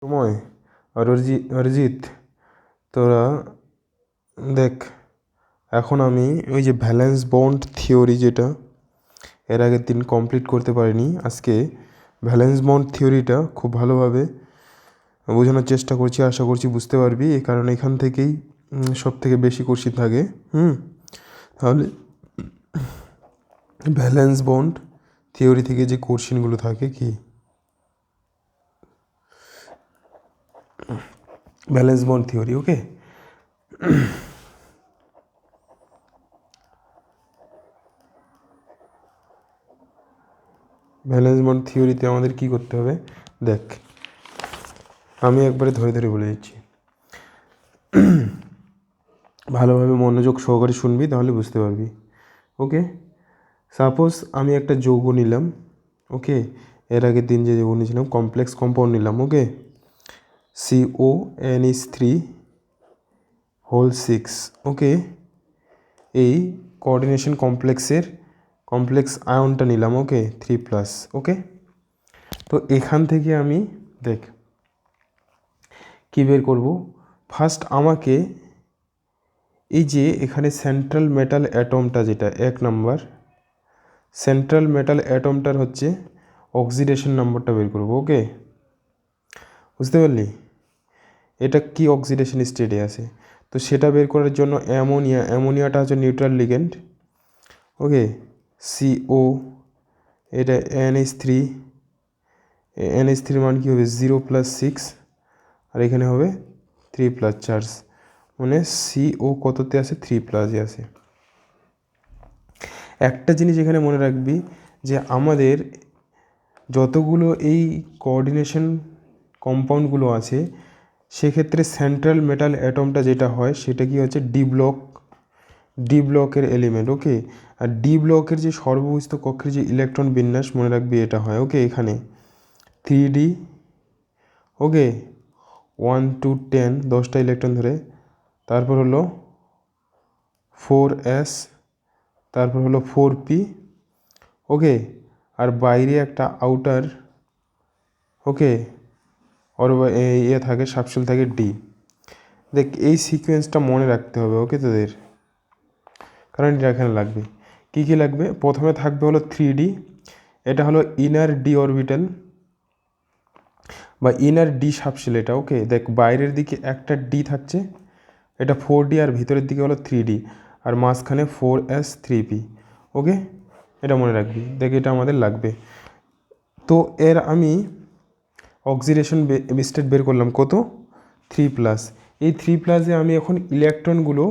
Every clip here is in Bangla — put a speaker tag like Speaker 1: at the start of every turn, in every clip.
Speaker 1: সময় আর অরিজিৎ, তোরা দেখ, এখন আমি ওই যে ভ্যালেন্স বন্ড থিওরি যেটা এর আগের দিন কমপ্লিট করতে পারিনি, আজকে ভ্যালেন্স বন্ড থিওরিটা খুব ভালোভাবে বোঝানোর চেষ্টা করছি। আশা করছি বুঝতে পারবি, এই কারণে এখান থেকেই সব থেকে বেশি কোশ্চিন থাকে। তাহলে ভ্যালেন্স বন্ড থিওরি থেকে যে কোশ্চিনগুলো থাকে কি, ভ্যালেন্স বন্ড থিওরি, ওকে। ভ্যালেন্স বন্ড থিওরিতে আমাদের কি করতে হবে দেখ, আমি একবারে ধরে ধরে বলে দিচ্ছি, ভালোভাবে মনোযোগ সহকারে শুনবি, তাহলে বুঝতে পারবি। ওকে, সাপোজ আমি একটা যৌগ নিলাম, ওকে, এর আগের দিন যে যৌগ নিয়েছিলাম কমপ্লেক্স কম্পাউন্ড নিলাম, ওকে, CONH3 ওকে। এই কোঅর্ডিনেশন কমপ্লেক্সের কমপ্লেক্স আয়নটা নিলাম, ওকে, 3+, ওকে। তো এখান থেকে আমি দেখ কী বের করব। ফার্স্ট আমাকে এই যে এখানে সেন্ট্রাল মেটাল অ্যাটমটা, যেটা 1 নাম্বার সেন্ট্রাল মেটাল অ্যাটমটার হচ্ছে অক্সিডেশন নাম্বারটা বের করব, ওকে। বুঝতে পারলি এটা কি অক্সিডেশন স্টেটে আছে, তো সেটা বের করার জন্য অ্যামোনিয়াটা হচ্ছে নিউট্রাল লিগ্যান্ড, ওকে। CO, এটা NH3 মান কী হবে 0+6, আর এখানে হবে 3+ চার্জ, মানে CO কততে আছে 3+এ আছে। একটা জিনিস এখানে মনে রাখবি যে আমাদের যতগুলো এই কোঅর্ডিনেশন কম্পাউন্ডগুলো আছে, সেক্ষেত্রে সেন্ট্রাল মেটাল অ্যাটমটা যেটা হয় সেটা কি হচ্ছে ডি ব্লকের এলিমেন্ট, ওকে। আর ডি ব্লকের যে সর্ববহিস্থ কক্ষের যে ইলেকট্রন বিন্যাস মনে রাখবি এটা হয়, ওকে। এখানে 3D, ওকে, 1 to 10 10টা ইলেকট্রন ধরে, তারপর হলো 4s, তারপর হলো 4p, ওকে। আর বাইরে একটা আউটার, ওকে, ওর ইয়ে থাকে, সাবশেল থাকে ডি। দেখ এই সিকোয়েন্সটা মনে রাখতে হবে, ওকে তোদের, কারণ এটা এখানে লাগবে। কী কী লাগবে, প্রথমে থাকবে হলো 3D, এটা হলো ইনার ডি অরবিটাল বা ইনার ডি সাবশেল এটা, ওকে। দেখ বাইরের দিকে একটা ডি থাকছে, এটা 4D, আর ভিতরের দিকে হলো 3D, আর মাঝখানে 4s3p, ওকে। এটা মনে রাখবি, দেখ এটা আমাদের লাগবে। তো এর আমি অক্সিডেশন স্টেট বের করলাম কত 3+। এই 3+এ আমি এখন ইলেকট্রনগুলো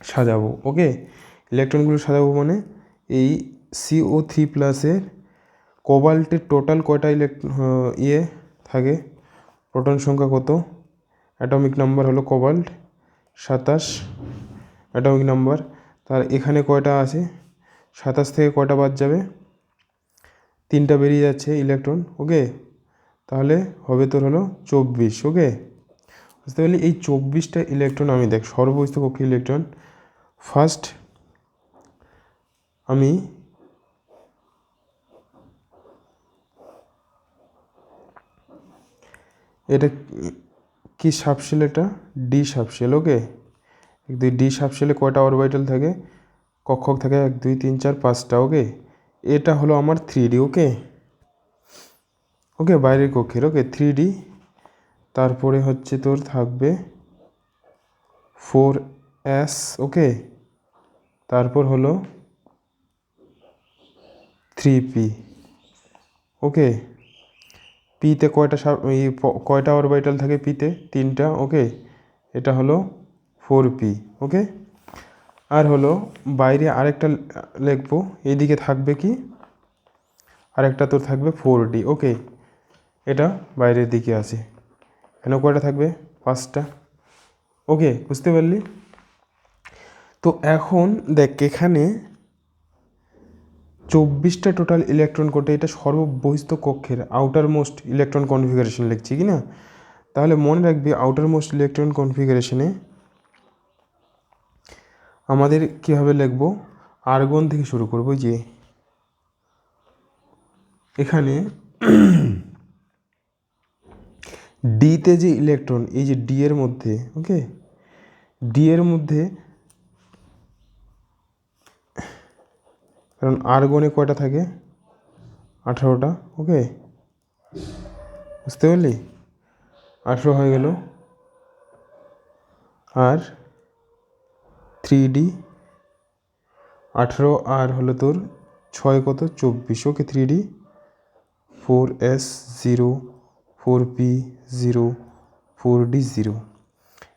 Speaker 1: সাজাবো, ওকে। ইলেকট্রনগুলো সাজাবো মানে এই CO3+এর কোবাল্টের টোটাল কয়টা ইয়ে থাকে, প্রোটন সংখ্যা কত, অ্যাটমিক নাম্বার হলো কোবাল্ট 27 অ্যাটমিক নাম্বার। তার এখানে কয়টা আছে, 27 থেকে কয়টা বাদ যাবে, 3টা বেরিয়ে যাচ্ছে ইলেকট্রন, ওকে। তাহলে হবে তোর হলো 24, ওকে। বুঝতে পারলি, এই 24টা ইলেকট্রন আমি দেখ সর্ববহিস্থ কক্ষের ইলেকট্রন। ফার্স্ট আমি এটা কি সাবশেল, এটা ডি সাবশেল, ওকে। ডি সাবশেলে কয়টা অরবিটাল থাকে, কক্ষক থাকে 1 2 3 4 5টা, ওকে। এটা হলো আমার 3D, ওকে, ওকে, বাইরের কক্ষের, ওকে, 3D। তারপরে হচ্ছে তোর থাকবে 4s, ওকে। তারপর হলো 3p, ওকে। পিতে কয়টা অরবিটাল থাকে, পিতে 3টা, ওকে। এটা হলো 4p, ওকে। আর হলো বাইরে আরেকটা লিখবো, এইদিকে থাকবে কি আরেকটা তোর থাকবে 4D, ওকে। এটা বাইরের দিকে আছে, এখানে কয়টা থাকবে 5টা, ওকে। বুঝতে পারলি, তো এখন দেখ এখানে 24টা টোটাল ইলেকট্রন কোটে, এটা সর্ববহিস্থ কক্ষের আউটার মোস্ট ইলেকট্রন কনফিগারেশন লিখছি কি না। তাহলে মনে রাখবি আউটার মোস্ট ইলেকট্রন কনফিগারেশনে আমাদের কীভাবে লিখব, আর্গন থেকে শুরু করব, যে এখানে ডিতে যে ইলেকট্রন, এই যে ডি এর মধ্যে, ওকে, ডি এর মধ্যে, কারণ আর্গনে কয়টা থাকে, 18টা, ওকে, বুঝতে পারলি, 18 হয়ে গেল। আর 3D 18 আর হলো তোর 6 কত 24, ওকে, 3D 4s0 4p0 4d0,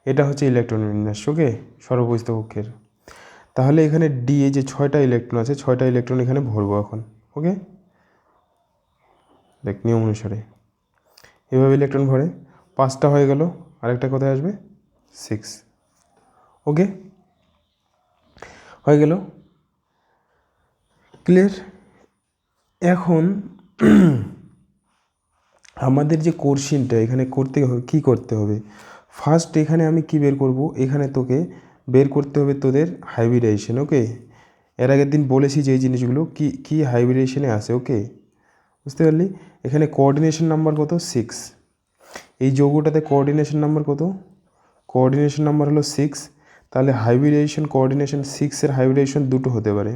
Speaker 1: এটা হচ্ছে ইলেকট্রন বিন্যাস, ওকে, সর্ববহিস্থ কক্ষের। তাহলে এখানে ডি এ যে 6টা ইলেকট্রন আছে, 6টা ইলেকট্রন এখানে ভরবো এখন, ওকে, দেখ নিয়ম অনুসারে এভাবে ইলেকট্রন ভরে, 5টা হয়ে গেল, আরেকটা কোথায় আসবে 6, ওকে, হয়ে গেল, ক্লিয়ার। এখন আমাদের যে কোশ্চেনটা এখানে করতে হবে, কী করতে হবে, ফার্স্ট এখানে আমি কি বের করব, এখানে তোকে বের করতে হবে তোদের হাইব্রিডাইজেশন, ওকে, এর আগের দিন বলেছি যে এই জিনিসগুলো কি কি হাইব্রিডাইজেশনে আসে, ওকে, বুঝতে পারলি। এখানে কোঅর্ডিনেশন নাম্বার কত 6, এই যৌগটাতে কোঅর্ডিনেশন নাম্বার কত, কোঅর্ডিনেশন নাম্বার হলো 6, তাহলে হাইব্রিডাইজেশন কোঅর্ডিনেশন 6 এর হাইব্রিডাইজেশন দুটো হতে পারে,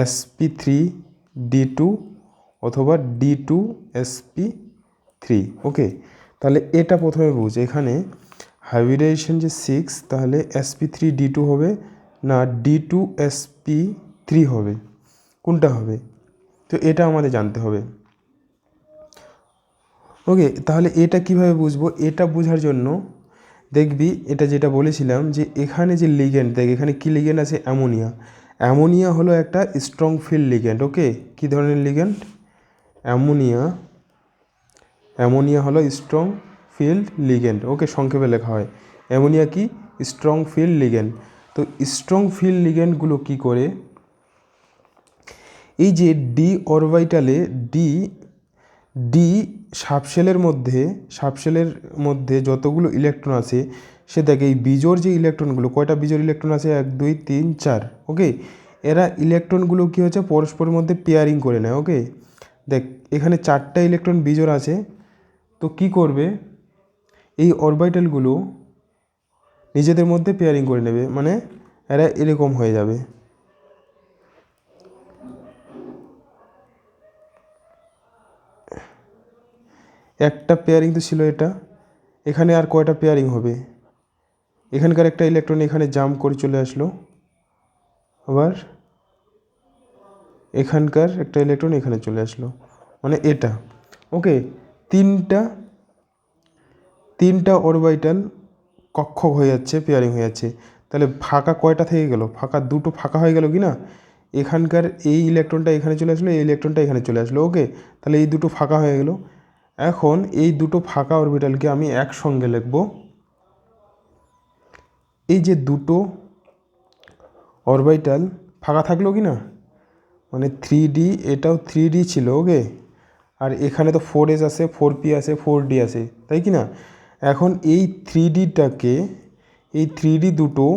Speaker 1: sp3d2 অথবা d2sp3, ওকে। তাহলে এটা প্রথমে বুঝ, এখানে হাইব্রিডাইজেশন যে 6, তাহলে sp3d2 হবে না d2sp3 হবে, কোনটা হবে, তো এটা আমাদের জানতে হবে, ওকে। তাহলে এটা কিভাবে বুঝবো, এটা বোঝার জন্য দেখবি এটা যেটা বলেছিলাম যে এখানে যে লিগ্যান্ড, দেখ এখানে কি লিগ্যান্ড আছে, অ্যামোনিয়া, অ্যামোনিয়া হলো একটা স্ট্রং ফিল্ড লিগ্যান্ড, ওকে, কী ধরনের লিগ্যান্ড, অ্যামোনিয়া, অ্যামোনিয়া হলো স্ট্রং ফিল্ড লিগ্যান্ড, ওকে, সংক্ষেপে লেখা হয় অ্যামোনিয়া কি, স্ট্রং ফিল্ড লিগ্যান্ড। তো স্ট্রং ফিল্ড লিগ্যান্ডগুলো কী করে, এই যে ডি অরবিটালে ডি ডি সাবশেলের মধ্যে যতগুলো ইলেকট্রন আছে, সে দেখে এই বিজোড় যে ইলেকট্রনগুলো, কয়টা বিজোড় ইলেকট্রন আছে, 1 2 3 4, ওকে, এরা ইলেকট্রনগুলো কী হচ্ছে পরস্পরের মধ্যে পেয়ারিং করে নেয়, ওকে, দেখ এখানে 4টা ইলেকট্রন বিজোড় আছে, তো কি করবে, এই অরবিটালগুলো নিজেদের মধ্যে পেয়ারিং করে নেবে, মানে এরা এরকম হয়ে যাবে, একটা পেয়ারিং তো ছিল এটা, এখানে আর কয়টা পেয়ারিং হবে, এখানকার একটা ইলেকট্রন এখানে জাম্প করে চলে আসলো, আবার এখানকার একটা ইলেকট্রন এখানে চলে আসলো, মানে এটা, ওকে, তিনটা অরবিটাল কক্ষক হয়ে যাচ্ছে, পেয়ারিং হয়ে যাচ্ছে, তাহলে ফাঁকা কয়টা থেকে গেল, ফাঁকা দুটো ফাঁকা হয়ে গেল কি না, এখানকার এই ইলেকট্রনটা এখানে চলে আসলো, এই ইলেকট্রনটা এখানে চলে আসলো, ওকে, তাহলে এই দুটো ফাঁকা হয়ে গেল। এখন এই দুটো ফাঁকা অরবিটালকে আমি একসঙ্গে লিখব, এই যে দুটো অরবিটাল ফাঁকা থাকলো কি না, মানে 3D, এটাও 3D ছিল, ওকে, আর এখানে তো 4s আছে, 4p আছে, 4d আছে, তাই কি না। এখন এই 3Dটাকে, এই 3D দুটো,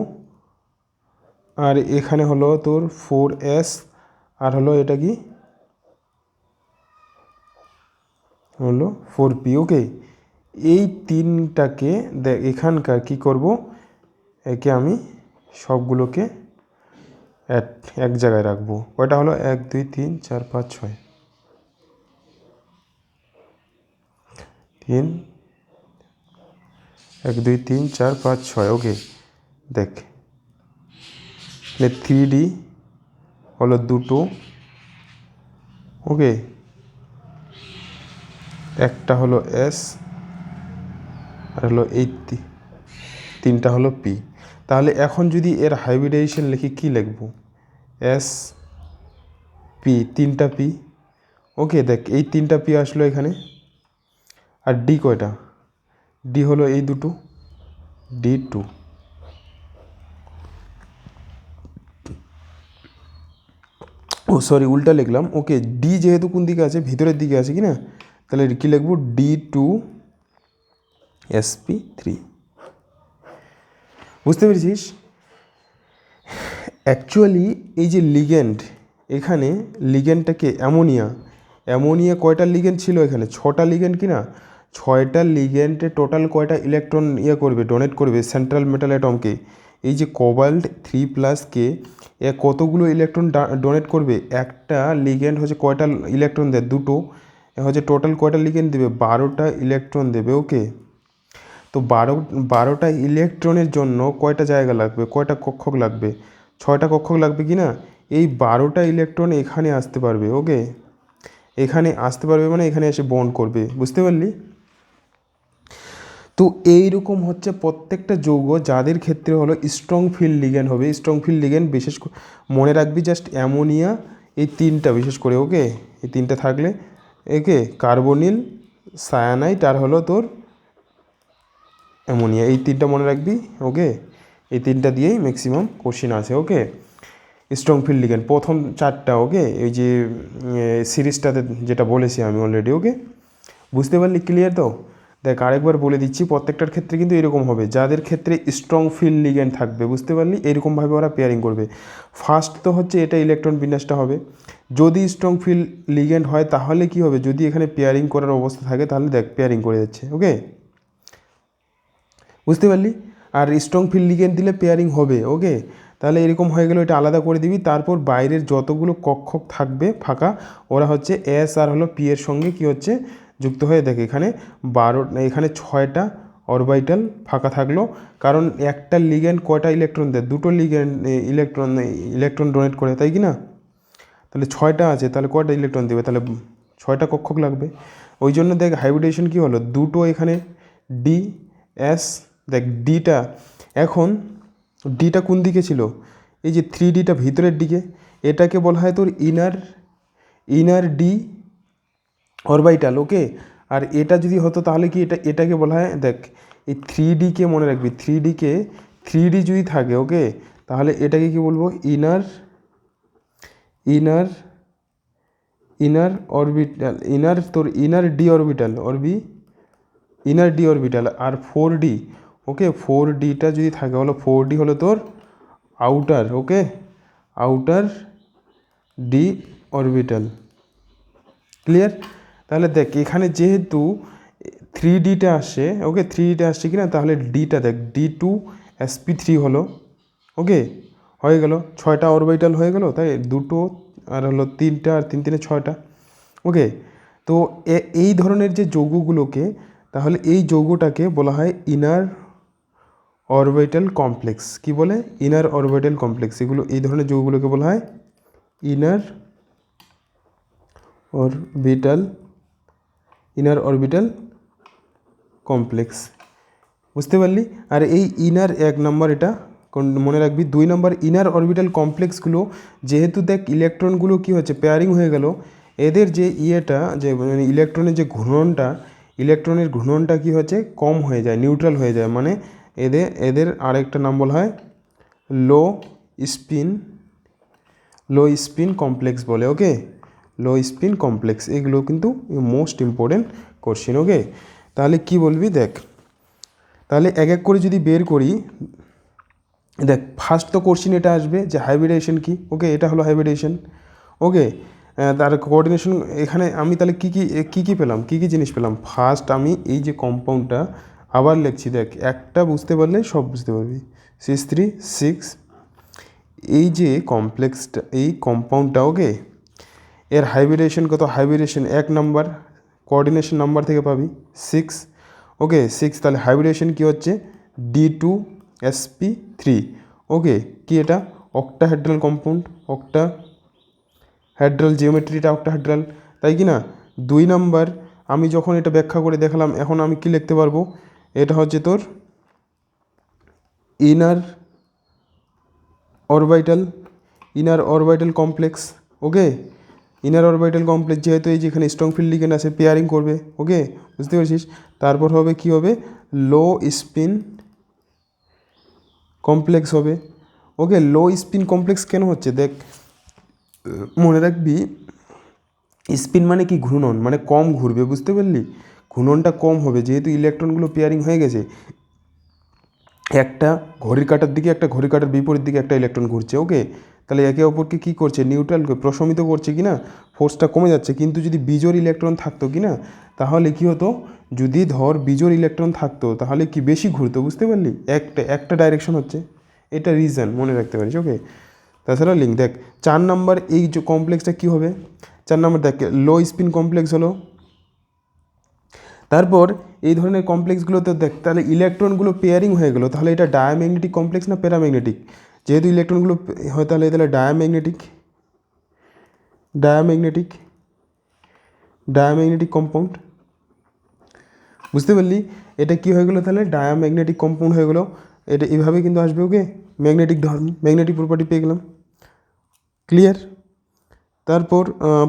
Speaker 1: আর এখানে হলো তোর 4s, আর হলো এটা কি হলো 4p, ওকে, এই তিনটাকে দেখ এখানকার কি করব, একে আমি সবগুলোকে এক জায়গায় রাখবো, কয়টা হলো 1 2 3 4 5 6, 3 1 2 3 4 5 6, ওকে, দেখ 3D হলো দুটো, ওকে, একটা হলো এস, আর হলো এই তিনটা হলো পি। তাহলে এখন যদি এর হাইব্রিডাইজেশন লিখি, কি লিখব, এস পি, 3টা পি, ওকে, দেখ এই 3টা পি আসলো এখানে, আর ডি কয়টা, ডি হলো এই দুটো, D2, ও সরি উল্টা লিখলাম, ওকে, ডি যেহেতু কোন দিকে আছে, ভিতরের দিকে আছে কি না, তাহলে কী লিখব, D2sp3, বুঝতে পেরেছিস। অ্যাকচুয়ালি এই যে লিগ্যান্ড, এখানে লিগ্যান্ডটাকে অ্যামোনিয়া কয়টা লিগ্যান্ড ছিল, এখানে 6টা লিগ্যান্ড কি না, 6টা লিগ্যান্ডে টোটাল কয়টা ইলেকট্রন করবে, ডোনেট করবে সেন্ট্রাল মেটাল অ্যাটমকে? এই যে কোবাল্ট 3+K এ কতগুলো ইলেকট্রন ডোনেট করবে? একটা লিগ্যান্ড হচ্ছে কয়টা ইলেকট্রন দেয়? দুটো। হচ্ছে টোটাল কয়টা লিগ্যান্ড দেবে? 12টা ইলেকট্রন দেবে। ওকে, তো 12টা ইলেকট্রনের জন্য কয়টা জায়গা লাগবে, কয়টা কক্ষক লাগবে? 6টা কক্ষক লাগবে কি না? এই 12টা ইলেকট্রন এখানে আসতে পারবে। ওকে, এখানে আসতে পারবে মানে এখানে এসে বন্ড করবে, বুঝতে পারলি? তো এইরকম হচ্ছে প্রত্যেকটা যৌগ যাদের ক্ষেত্রে হলো স্ট্রং ফিল্ড লিগ্যান্ড হবে। স্ট্রং ফিল্ড লিগ্যান্ড বিশেষ মনে রাখবি জাস্ট অ্যামোনিয়া, এই তিনটা বিশেষ করে। ওকে, এই তিনটা থাকলে একে কার্বনিল, সায়ানাইড আর হলো তোর অ্যামোনিয়া, এই তিনটা মনে রাখবি। ওকে, এই তিনটা দিয়েই ম্যাক্সিমাম কোশ্চিন আসে। ওকে, স্ট্রং ফিল্ড লিগ্যান্ড প্রথম 4টা। ওকে, এই যে সিরিজটাতে যেটা বলেছি আমি অলরেডি। ওকে, বুঝতে পারলি? ক্লিয়ার তো? দেখ আরেকবার বলে দিচ্ছি, প্রত্যেকটার ক্ষেত্রে কিন্তু এরকম হবে, যাদের ক্ষেত্রে স্ট্রং ফিল্ড লিগ্যান্ড থাকবে, বুঝতে পারলি? এরকমভাবে ওরা পেয়ারিং করবে। ফার্স্ট তো হচ্ছে এটা ইলেকট্রন বিন্যাসটা হবে। যদি স্ট্রং ফিল্ড লিগ্যান্ড হয় তাহলে কি হবে? যদি এখানে পেয়ারিং করার অবস্থা থাকে তাহলে দেখ পেয়ারিং করে যাচ্ছে। ওকে, বুঝতে পারলি? আর স্ট্রং ফিল্ড লিগ্যান্ড দিলে পেয়ারিং হবে। ওকে, তাহলে এরকম হয়ে গেলো, এটা আলাদা করে দিবি। তারপর বাইরের যতগুলো কক্ষক থাকবে ফাঁকা, ওরা হচ্ছে এস আর হলো পি এর সঙ্গে কি হচ্ছে যুক্ত হয়ে। দেখে এখানে এখানে 6টা অরবিটাল ফাঁকা থাকলো, কারণ একটা লিগ্যান্ড কয়টা ইলেকট্রন দেয়? দুটো লিগ্যান্ড ইলেকট্রন ডোনেট করে, তাই কি না? তাহলে 6টা আছে, তাহলে কয়টা ইলেকট্রন দেবে? তাহলে 6টা কক্ষক লাগবে। ওই জন্য দেখ হাইব্রিডেশন কী হলো, দুটো এখানে ডি এস। দেখ ডিটা এখন, ডিটা কোন দিকে ছিল? এই যে 3Dটা ভিতরের দিকে, এটাকে বলা হয় তোর ইনার ডি অরবিটাল। ওকে, আর এটা যদি হতো তাহলে কি এটাকে বলা হয়, দেখ এই 3Dকে মনে রাখবি, 3D যদি থাকে। ওকে, তাহলে এটাকে কি বলবো? Inner orbital, inner D orbital, inner D orbital. আর 4D, ওকে 4Dটা যদি থাকে হলো 4D হলো তোর outer. Okay, outer D orbital. Clear? তাহলে দেখ এখানে যেহেতু 3Dটা আসছে, ওকে 3Dটা আসছে কিনা, তাহলে ডিটা দেখ D2sp3 হলো। ওকে, হয়ে গেল 6টা অরবিটাল হয়ে গেল, তাই দুটো আর হলো 3টা, আর 3 3 6টা। ওকে, তো এই ধরনের যে যৌগগুলোকে, তাহলে এই যৌগটাকে বলা হয় ইনার অরবিটাল কমপ্লেক্স। কি বলে? Inner orbital complex. এগুলো এই ধরনের যৌগগুলোকে বলা হয় ইনার অরবিটাল কমপ্লেক্স, বুঝতে পারলি? আর এই ইনার 1 নম্বর, এটা মনে রাখবি। 2 নম্বর ইনার অরবিটাল কমপ্লেক্সগুলো, যেহেতু দেখ ইলেকট্রনগুলো কি হচ্ছে পেয়ারিং হয়ে গেল, এদের যে যে মানে ইলেকট্রনের ঘূর্ণনটা কি হচ্ছে কম হয়ে যায়, নিউট্রাল হয়ে যায়। মানে এদের আরেকটা নাম বলা হয় লো স্পিন কমপ্লেক্স বলে। ওকে, লো স্পিন কমপ্লেক্স, এগুলো কিন্তু মোস্ট ইম্পর্টেন্ট কোশ্চেন। ওকে, তাহলে কি বলবি দেখ, তাহলে এক এক করে যদি বের করি, দেখ ফার্স্ট তো কোশ্চেন এটা আসবে যে হাইব্রিডেশন কি। ওকে, এটা হলো হাইব্রিডেশন। ওকে, তার কোঅর্ডিনেশন, এখানে আমি তাহলে কী পেলাম, কী জিনিস পেলাম? ফার্স্ট আমি এই যে কম্পাউন্ডটা আবার লিখছি, দেখ একটা বুঝতে পারলে সব বুঝতে পারবি। CH3 6, এই যে কমপ্লেক্সটা, এই কম্পাউন্ডটা। ওকে, এর হাইব্রিডেশন কত? হাইব্রিডেশন 1 নাম্বার, কোঅর্ডিনেশন নাম্বার থেকে পাবি 6। ওকে 6, তাহলে হাইব্রিডেশন কি হচ্ছে? D2sp3। ওকে, কি এটা? অক্টাহেড্রাল কম্পাউন্ড, অক্টাহেড্রাল জিওমেট্রিটা অক্টাহেড্রাল, তাই কি না? 2 নাম্বার, আমি যখন এটা ব্যাখ্যা করে দেখালাম, এখন আমি কি লিখতে পারবো? এটা হচ্ছে তোর ইনার অরবিটাল কমপ্লেক্স। ওকে, ইনার অরবিটাল কমপ্লেক্স, যেহেতু এই যেখানে স্ট্রং ফিল্ড লিগ্যান্ড আছে, পেয়ারিং করবে। ওকে, বুঝতে পেরেছিস? তারপর হবে কি হবে? লো স্পিন কমপ্লেক্স হবে। ওকে, লো স্পিন কমপ্লেক্স কেন হচ্ছে? দেখ মনে রাখবি, স্পিন মানে কি? ঘূর্ণন, মানে কম ঘুরবে, বুঝতে পারলি? ঘূর্ণনটা কম হবে, যেহেতু ইলেকট্রনগুলো পেয়ারিং হয়ে গেছে। একটা ঘড়ির কাঁটার দিকে, একটা ঘড়ির কাঁটার বিপরীত দিকে একটা ইলেকট্রন ঘুরছে। ওকে, তাহলে একে অপরকে কী করছে? নিউট্রাল, প্রশমিত করছে কি না, ফোর্সটা কমে যাচ্ছে। কিন্তু যদি বিজোড় ইলেকট্রন থাকতো কি না, তাহলে কী হতো? যদি ধর বিজোড় ইলেকট্রন থাকতো তাহলে কি বেশি ঘুরতো, বুঝতে পারলি? একটা ডাইরেকশন হচ্ছে, এটা রিজন মনে রাখতে পারিস। ওকে, তাছাড়া লিঙ্ক দেখ 4 নাম্বার এই যে কমপ্লেক্সটা কী হবে, 4 নাম্বার দেখ লো স্পিন কমপ্লেক্স হলো। তারপর এই ধরনের কমপ্লেক্সগুলোতে দেখ তাহলে ইলেকট্রনগুলো পেয়ারিং হয়ে গেলো, তাহলে এটা ডায়াম্যাগনেটিক কমপ্লেক্স না প্যারাম্যাগনেটিক? যেহেতু ইলেকট্রনগুলো হয় তাহলে তাহলে ডায়াম্যাগনেটিক, ডায়াম্যাগনেটিক ডায়াম্যাগনেটিক কম্পাউন্ড, বুঝতে পারলি? এটা কি হয়ে গেলো তাহলে ডায়াম্যাগনেটিক কম্পাউন্ড হয়ে গেলো। এটা এভাবে কিন্তু আসবে। ওকে, ম্যাগনেটিক ধর্ম, ম্যাগনেটিক প্রপার্টি পেয়ে গেলাম। ক্লিয়ার? তারপর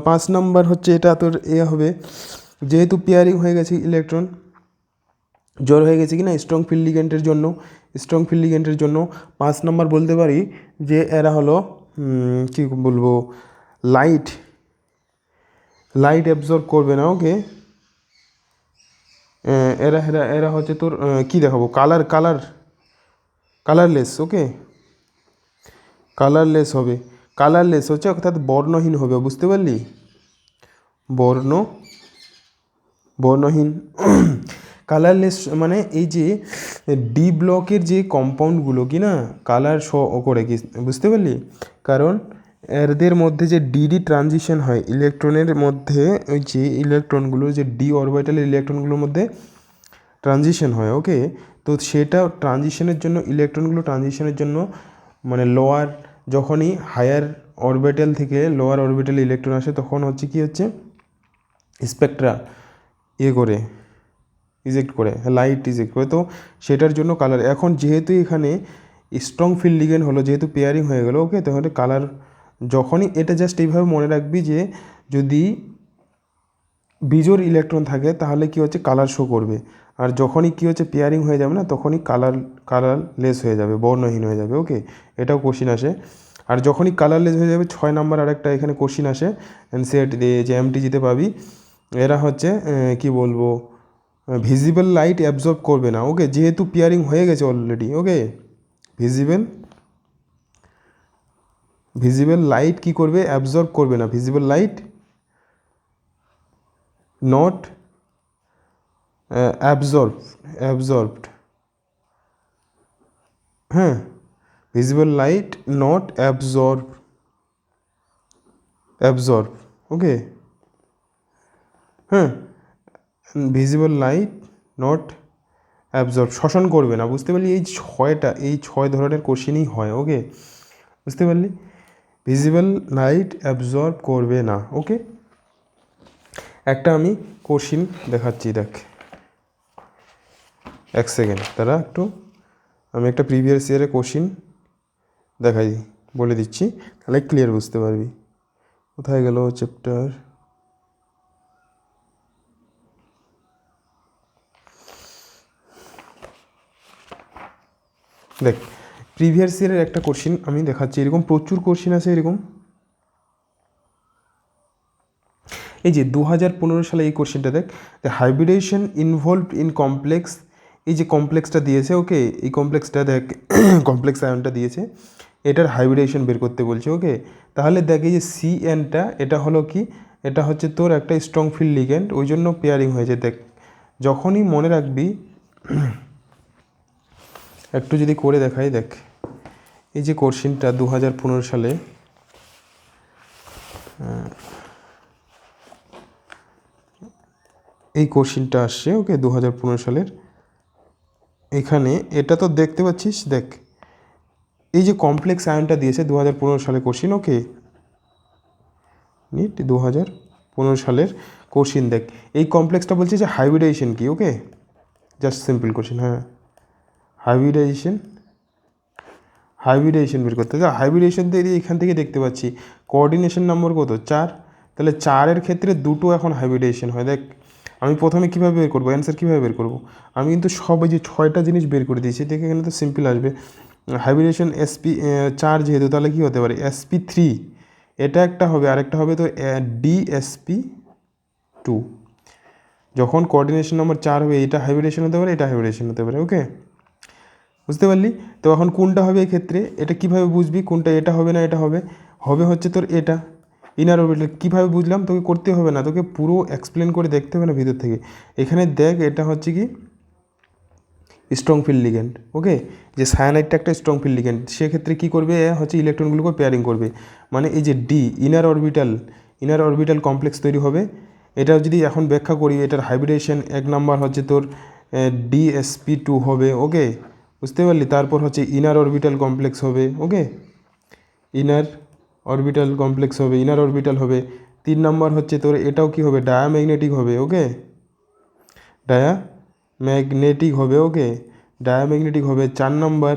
Speaker 1: 5 নাম্বার হচ্ছে এটা তোর হবে, যেহেতু পেয়ারিং হয়ে গেছে ইলেকট্রন, জড় হয়ে গেছে কি না স্ট্রং ফিল্ড লিগ্যান্ডের জন্য, স্ট্রং ফিল্ড লিগ্যান্ডের জন্য 5 নাম্বার বলতে পারি যে এরা হলো কী বলবো, লাইট অ্যাবজর্ব করবে না। ওকে, এরা এরা এরা হচ্ছে তোর কী দেখাবো, কালারলেস। ওকে, কালারলেস হবে, কালারলেস হচ্ছে অর্থাৎ বর্ণহীন হবে, বুঝতে পারলি? বর্ণহীন কালারলেস মানে এই যে ডি ব্লকের যে কম্পাউন্ডগুলো কি না কালার শো করে কি, বুঝতে পারলি? কারণ এদের মধ্যে যে ডিডি ট্রানজিশন হয় ইলেকট্রনের মধ্যে, ওই যে ইলেকট্রনগুলো যে ডি অরবিটালের ইলেকট্রনগুলোর মধ্যে ট্রানজিশন হয়। ওকে, তো সেটা ট্রানজিশনের জন্য ইলেকট্রনগুলো ট্রানজিশনের জন্য মানে লোয়ার, যখনই হায়ার অরবিটাল থেকে লোয়ার অরবিটালে ইলেকট্রন আসে তখন হচ্ছে কি হচ্ছে স্পেকট্রা করে ইজেক্ট করে, লাইট ইজেক্ট করে, তো সেটার জন্য কালার। এখন যেহেতু এখানে স্ট্রং ফিল্ড লিগেন্ড হলো, যেহেতু পেয়ারিং হয়ে গেলো, ওকে, তাহলে কালার যখনই এটা জাস্ট এইভাবে মনে রাখবি যে যদি বিজোড় ইলেকট্রন থাকে তাহলে কি হচ্ছে কালার শো করবে, আর যখনই কি হচ্ছে পেয়ারিং হয়ে যাবে না তখনই কালারলেস হয়ে যাবে, বর্ণহীন হয়ে যাবে। ওকে, এটাও কোশ্চিন আসে। আর যখনই কালারলেস হয়ে যাবে 6 নাম্বার আরেকটা এখানে কোশ্চিন আসে এনসিইআরটি দিয়ে, যে এমটিজিতে পাবি। এরা হচ্ছে কি বলবো, ভিজিবল লাইট অ্যাবজর্ব করবে না। ওকে, যেহেতু পেয়ারিং হয়ে গেছে অলরেডি। ওকে, ভিজিবল লাইট কি করবে, অ্যাবজর্ব করবে না। ভিজিবল লাইট নট অ্যাবজর্বড, হ্যাঁ, ভিজিবল লাইট নট অ্যাবজর্ব। ওকে, হ্যাঁ, ভিজিবল লাইট নট অ্যাবজর্ব, শোষণ করবে না, বুঝতে পারলি? এই 6 ধরনের কোশ্চেনই হয়। ওকে, বুঝতে পারলি? ভিজিবল লাইট অ্যাবজর্ব করবে না। ওকে, একটা আমি কোশ্চিন দেখাচ্ছি, দেখ 1 সেকেন্ড তারা একটু, আমি একটা প্রিভিয়াস ইয়ারে কোশ্চিন দেখাই বলে দিচ্ছি, তাহলে ক্লিয়ার বুঝতে পারবি। কোথায় গেল চ্যাপ্টার, দেখ প্রিভিয়াস ইয়ারের একটা কোশ্চিন আমি দেখাচ্ছি, এরকম প্রচুর কোশ্চিন আছে এরকম। এই যে 2015 সালে এই কোশ্চেনটা দেখ, দ্য হাইব্রিডেশন ইনভলভড ইন কমপ্লেক্স, এই যে কমপ্লেক্সটা দিয়েছে। ওকে, এই কমপ্লেক্সটা দেখ কমপ্লেক্স আয়নটা দিয়েছে, এটার হাইব্রিডেশন বের করতে বলছে। ওকে, তাহলে দেখ এই যে CNটা এটা হলো কি, এটা হচ্ছে তোর একটা স্ট্রং ফিল্ড লিগ্যান্ড, ওই জন্য পেয়ারিং হয়েছে। দেখ যখনই মনে রাখবি, একটু যদি করে দেখাই, দেখ এই যে কোশ্চেনটা 2015 সালে, এই কোশ্চেনটা আসছে। ওকে, 2015 সালের এখানে এটা তো দেখতে পাচ্ছিস, দেখ এই যে কমপ্লেক্স আয়নটা দিয়েছে 2015 সালে কোশ্চিন। ওকে, নিট 2015 সালের কোশ্চিন, দেখ এই কমপ্লেক্সটা বলছে যে হাইব্রিডেশন কি। ওকে, জাস্ট সিম্পল কোশ্চিন, হ্যাঁ, হাইব্রিডেশন বের করতে হবে। হাইব্রিডেশন দিয়ে এখান থেকে দেখতে পাচ্ছি কোঅর্ডিনেশন নম্বর কত, 4, তাহলে 4-এর ক্ষেত্রে দুটো এখন হাইব্রিডেশন হয়। দেখ আমি প্রথমে কীভাবে বের করবো, অ্যান্সার কীভাবে বের করবো, আমি কিন্তু সব এই যে 6টা জিনিস বের করে দিয়েছি। দেখে এখানে তো সিম্পল আসবে, হাইব্রিডেশন SP4 যেহেতু, তাহলে কী হতে পারে SP3, এটা একটা হবে, আরেকটা হবে তো DSP2। যখন কোঅর্ডিনেশন নম্বর 4 হবে, এটা হাইব্রিডেশন হতে পারে, এটা হাইব্রিডেশন হতে পারে। ওকে, বুঝতে পারলি? তো এখন কোনটা হবে এক্ষেত্রে, এটা কিভাবে বুঝবি কোনটা, এটা হবে না এটা হবে, হবে হচ্ছে তোর এটা, ইনার অরবিটাল কীভাবে বুঝলাম, তোকে করতে হবে না, তোকে পুরো এক্সপ্লেন করে দেখতে হবে না ভিতর থেকে। এখানে দেখ এটা হচ্ছে কি স্ট্রং ফিল্ড লিগ্যান্ড, ওকে, যে সায়ানাইডটা একটা স্ট্রং ফিল্ড লিগ্যান্ড, সেক্ষেত্রে কী করবে হচ্ছে ইলেকট্রনগুলোকে পেয়ারিং করবে, মানে এই যে ডি ইনার অরবিটাল কমপ্লেক্স তৈরি হবে। এটা যদি এখন ব্যাখ্যা করি, এটার হাইব্রিডেশন 1 নাম্বার হচ্ছে তোর DsP2 হবে, ওকে, বুঝতে পারলি। তারপর হচ্ছে ইনার অরবিটাল কমপ্লেক্স হবে, ওকে, ইনার অরবিটাল হবে। 3 নাম্বার হচ্ছে তোর এটাও কি হবে, ডায়াম্যাগনেটিক হবে, ওকে, ডায়াম্যাগনেটিক হবে 4 নাম্বার,